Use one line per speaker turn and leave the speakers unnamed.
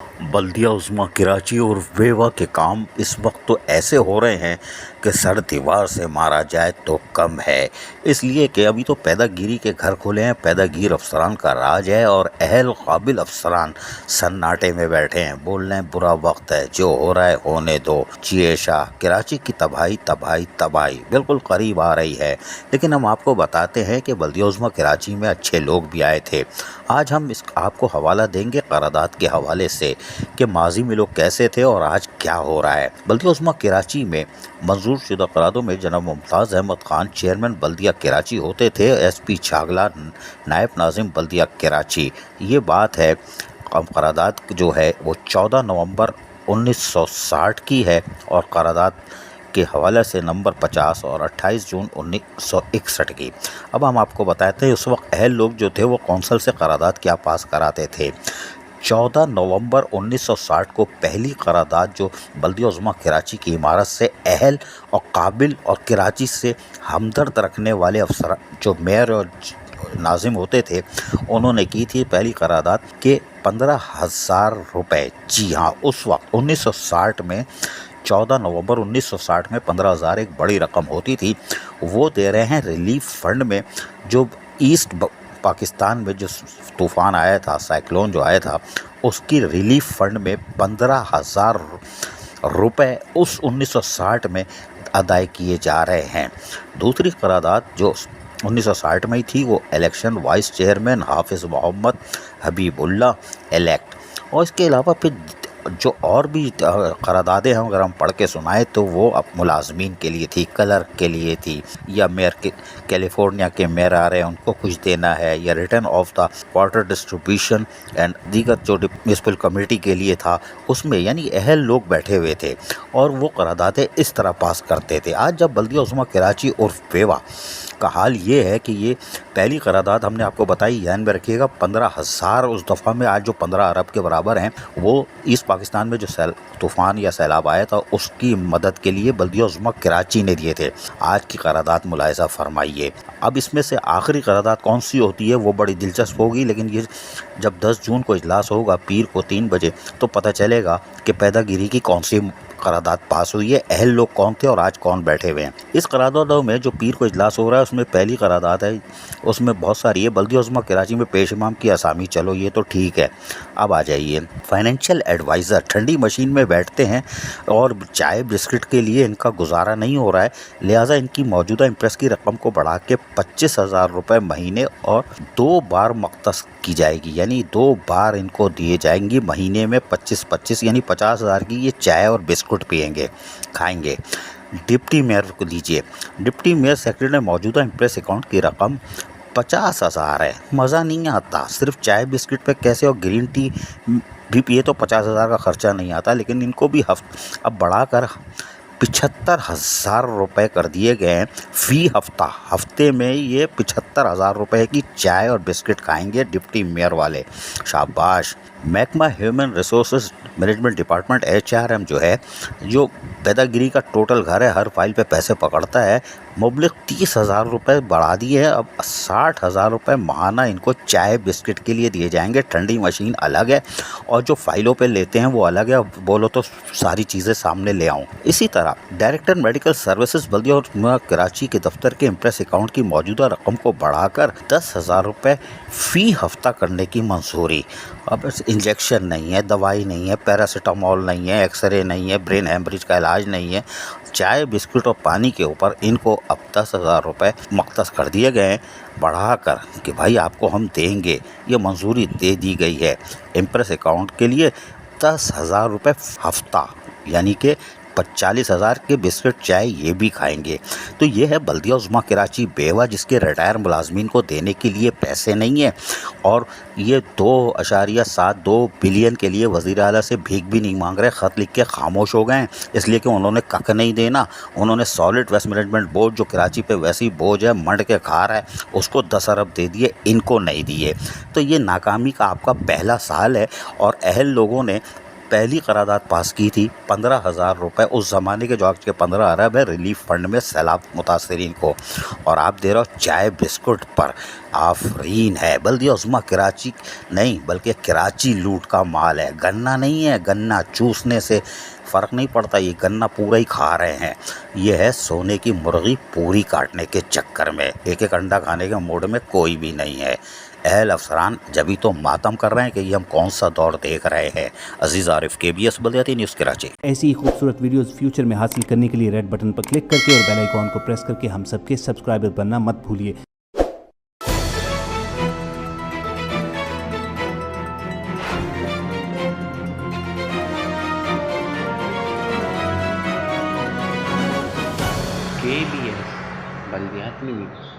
بلدیہ عظمیٰ کراچی اور ویوا کے کام اس وقت تو ایسے ہو رہے ہیں کہ سر دیوار سے مارا جائے تو کم ہے، اس لیے کہ ابھی تو پیدہ گیری کے گھر کھلے ہیں، پیدہ گیر افسران کا راج ہے اور اہل قابل افسران سناٹے میں بیٹھے ہیں، بول رہے ہیں برا وقت ہے، جو ہو رہا ہے ہونے دو، جیے شاہ۔ کراچی کی تباہی تباہی تباہی بالکل قریب آ رہی ہے، لیکن ہم آپ کو بتاتے ہیں کہ بلدیہ عظمیٰ کراچی میں اچھے لوگ بھی آئے تھے۔ آج ہم آپ کو حوالہ دیں گے قرارداد کے حوالے سے کہ ماضی میں لوگ کیسے تھے اور آج کیا ہو رہا ہے۔ بلدیہ عظمیٰ کراچی میں منظور شدہ قراردادوں میں جناب ممتاز احمد خان چیئرمین بلدیہ کراچی ہوتے تھے، ایس پی چھاگلا نائب ناظم بلدیہ کراچی۔ یہ بات ہے، قرارداد جو ہے وہ 14 نومبر 1960 کی ہے اور قرارداد کے حوالے سے نمبر 50 اور 28 جون 1961 کی۔ اب ہم آپ کو بتاتے ہیں اس وقت اہل لوگ جو تھے وہ کونسل سے قرارداد کیا پاس کراتے تھے۔ 14 نومبر 1960 کو پہلی قرارداد جو بلدیہ عظمیٰ کراچی کی عمارت سے اہل اور قابل اور کراچی سے ہمدرد رکھنے والے افسران جو میئر اور ناظم ہوتے تھے انہوں نے کی تھی پہلی قرارداد کے 15,000 روپے۔ جی ہاں، اس وقت 1960 میں 14 نومبر 1960 میں 15,000 ایک بڑی رقم ہوتی تھی، وہ دے رہے ہیں ریلیف فنڈ میں۔ جو ایسٹ پاکستان میں جو طوفان آیا تھا، سائیکلون جو آیا تھا، اس کی ریلیف فنڈ میں 15,000 روپے اس 1960 میں ادا کیے جا رہے ہیں۔ دوسری قرارداد جو 1960 میں ہی تھی وہ الیکشن وائس چیئرمین حافظ محمد حبیب اللہ الیکٹ، اور اس کے علاوہ پھر جو اور بھی قراردادیں ہیں اگر ہم پڑھ کے سنائیں تو وہ اب ملازمین کے لیے تھی، کلرک کے لیے تھی، یا میئر کے کیلیفورنیا کے میئر آ رہے ہیں ان کو کچھ دینا ہے، یا return of the water distribution and دیگر جو میونسپل کمیٹی کے لیے تھا اس میں، یعنی اہل لوگ بیٹھے ہوئے تھے اور وہ قراردادیں اس طرح پاس کرتے تھے۔ آج جب بلدیہ عظمیٰ کراچی اور ویوا کا حال یہ ہے کہ یہ پہلی قرارداد ہم نے آپ کو بتائی، ذہن میں رکھیے گا 15,000 اس دفعہ میں، آج جو 15 ارب کے برابر ہیں، وہ ایسٹ پاکستان میں جو طوفان یا سیلاب آیا تھا اس کی مدد کے لیے بلدیہ عظمیٰ کراچی نے دیے تھے۔ آج کی قرارداد ملاحظہ فرمائیے۔ اب اس میں سے آخری قرارداد کون سی ہوتی ہے وہ بڑی دلچسپ ہوگی، لیکن یہ جب 10 جون کو اجلاس ہوگا پیر کو 3 بجے تو پتہ چلے گا کہ پیدہ گیری کی کون سی قرارداد پاس ہوئی ہے، اہل لوگ کون تھے اور آج کون بیٹھے ہوئے ہیں۔ اس قراردادوں میں جو پیر کو اجلاس ہو رہا ہے اس میں پہلی قرارداد ہے، اس میں بہت ساری ہے۔ بلدیہ عظمیٰ کراچی میں پیش امام کی اسامی، چلو یہ تو ٹھیک ہے۔ اب آ جائیے فائنینشیل ایڈوائزر، ٹھنڈی مشین میں بیٹھتے ہیں اور چائے بسکٹ کے لیے ان کا گزارا نہیں ہو رہا ہے، لہٰذا ان کی موجودہ امپریس کی رقم کو بڑھا کے 25,000 روپے مہینے اور 2 بار مختص کی جائے گی، یعنی 2 بار ان کو دیے جائیں گی مہینے میں 25 یعنی 50,000 کی یہ چائے اور بسکٹ پئیں گے، کھائیں گے۔ ڈپٹی میئر کو دیجیے، ڈپٹی میئر سیکرٹری نے موجودہ امپریس اکاؤنٹ کی رقم 50,000 ہے۔ مزہ نہیں آتا، صرف چائے بسکٹ پہ کیسے، اور گرین ٹی بھی پیے تو 50,000 کا خرچہ نہیں آتا، لیکن ان کو بھی اب بڑھا کر 75,000 روپے کر دیے گئے ہیں فی ہفتہ۔ ہفتے میں یہ 75,000 روپے کی چائے اور بسکٹ کھائیں گے ڈپٹی میئر والے، شاباش۔ محکمہ human resources management department HRM جو ہے، جو پیدہ گیری کا ٹوٹل گھر ہے، ہر فائل پہ پیسے پکڑتا ہے، مبلغ 30,000 روپے بڑھا دیے ہیں۔ اب 60,000 روپے ماہانہ ان کو چائے بسکٹ کے لیے دیے جائیں گے۔ ٹھنڈی مشین الگ ہے اور جو فائلوں پہ لیتے ہیں وہ الگ ہے۔ اب بولو تو ساری چیزیں سامنے لے آؤں۔ اسی طرح ڈائریکٹر میڈیکل سروسز بلدیہ عظمیٰ کراچی کے دفتر کے امپریس اکاؤنٹ کی موجودہ رقم کو بڑھا کر 10,000 روپے فی ہفتہ کرنے کی منظوری۔ اب انجیکشن نہیں ہے، دوائی نہیں ہے، پیراسیٹامول نہیں ہے، ایکس رے نہیں ہے، برین ہیمریج کا علاج نہیں ہے، چائے بسکٹ اور پانی کے اوپر ان کو اب 10,000 روپے مختص کر دیے گئے ہیں، بڑھا کر کہ بھائی آپ کو ہم دیں گے، یہ منظوری دے دی گئی ہے۔ امپریس اکاؤنٹ کے لیے 10,000 روپے ہفتہ، یعنی کہ 40,000 کے بسکٹ چائے یہ بھی کھائیں گے۔ تو یہ ہے بلدیہ عظمیٰ کراچی بیوا، جس کے ریٹائر ملازمین کو دینے کے لیے پیسے نہیں ہیں، اور یہ 2.72 بلین کے لیے وزیر اعلیٰ سے بھیک بھی نہیں مانگ رہے، خط لکھ کے خاموش ہو گئے ہیں، اس لیے کہ انہوں نے کک نہیں دینا۔ انہوں نے سالڈ ویسٹ مینجمنٹ بورڈ جو کراچی پہ ویسی بوجھ ہے، منڈ کے کھا رہا ہے، اس کو 10 ارب دے دیے، ان کو نہیں دیے۔ تو یہ ناکامی کا آپ کا پہلا سال ہے، اور اہل لوگوں نے پہلی قرارداد پاس کی تھی 15,000 روپے اس زمانے کے جو آج کے 15 ارب ہے ریلیف فنڈ میں سیلاب متاثرین کو، اور آپ دے رہے ہو چائے بسکٹ پر۔ آفرین ہے، بلدیہ عظمیٰ کراچی نہیں بلکہ کراچی لوٹ کا مال ہے۔ گنا نہیں ہے، گنا چوسنے سے فرق نہیں پڑتا، یہ گنا پورا ہی کھا رہے ہیں۔ یہ ہے سونے کی مرغی پوری کاٹنے کے چکر میں، ایک ایک انڈا کھانے کے موڈ میں کوئی بھی نہیں ہے۔ اہل افسران جبھی تو ماتم کر رہے ہیں کہ یہ ہم کون سا دور دیکھ رہے ہیں۔ عزیز عارف، KBS بلدیاتی نیوز کراچی۔
ایسی ہی خوبصورت ویڈیوز فیوچر میں حاصل کرنے کے لیے ریڈ بٹن پر کلک کر کے اور بیل آئیکن کو پریس کر کے ہم سب کے سبسکرائبر بننا مت بھولیے۔
KBS بلدیاتی نیوز۔